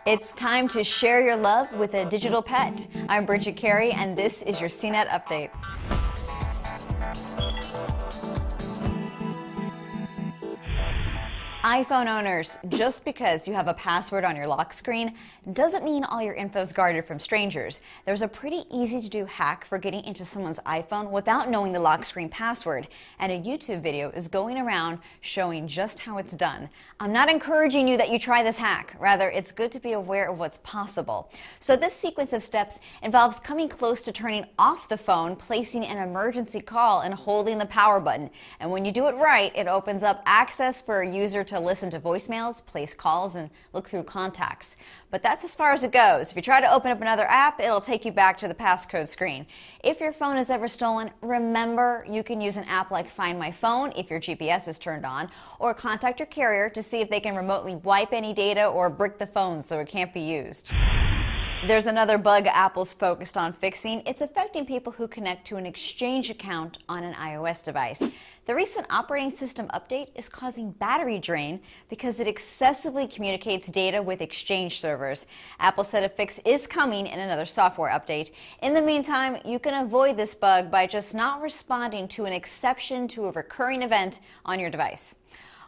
It's time to share your love with a digital pet. I'm Bridget Carey, and this is your CNET update. iPhone owners, just because you have a password on your lock screen doesn't mean all your info is guarded from strangers. There's a pretty easy to do hack for getting into someone's iPhone without knowing the lock screen password, and a YouTube video is going around showing just how it's done. I'm not encouraging you that you try this hack. Rather, it's good to be aware of what's possible. So this sequence of steps involves coming close to turning off the phone, placing an emergency call, and holding the power button. And when you do it right, it opens up access for a user to listen to voicemails, place calls, and look through contacts. But that's as far as it goes. If you try to open up another app, it'll take you back to the passcode screen. If your phone is ever stolen, remember you can use an app like Find My Phone if your GPS is turned on, or contact your carrier to see if they can remotely wipe any data or brick the phone so it can't be used. There's another bug Apple's focused on fixing. It's affecting people who connect to an Exchange account on an iOS device. The recent operating system update is causing battery drain because it excessively communicates data with Exchange servers. Apple said a fix is coming in another software update. In the meantime, you can avoid this bug by just not responding to an exception to a recurring event on your device.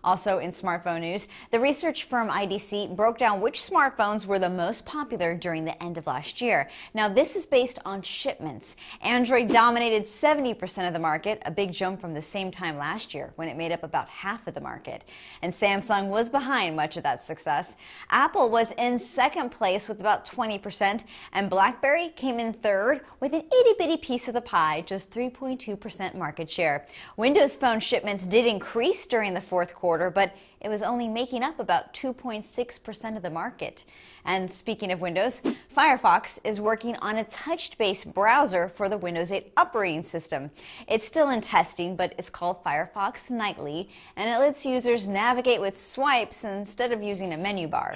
Also in smartphone news, the research firm IDC broke down which smartphones were the most popular during the end of last year. Now, this is based on shipments. Android dominated 70% of the market, a big jump from the same time last year when it made up about half of the market. And Samsung was behind much of that success. Apple was in second place with about 20%, and BlackBerry came in third with an itty-bitty piece of the pie, just 3.2% market share. Windows Phone shipments did increase during the fourth quarter, but it was only making up about 2.6% of the market. And speaking of Windows, Firefox is working on a touch-based browser for the Windows 8 operating system. It's still in testing, but it's called Firefox Nightly, and it lets users navigate with swipes instead of using a menu bar.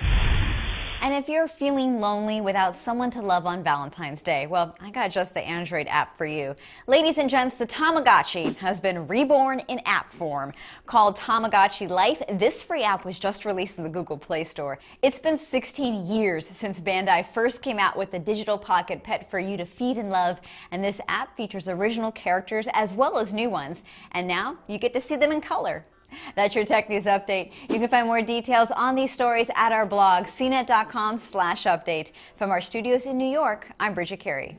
And if you're feeling lonely without someone to love on Valentine's Day, well, I got just the Android app for you. Ladies and gents, the Tamagotchi has been reborn in app form. Called Tamagotchi Life, this free app was just released in the Google Play Store. It's been 16 years since Bandai first came out with the digital pocket pet for you to feed and love, and this app features original characters as well as new ones. And now you get to see them in color. That's your tech news update. You can find more details on these stories at our blog, cnet.com/update. From our studios in New York, I'm Bridget Carey.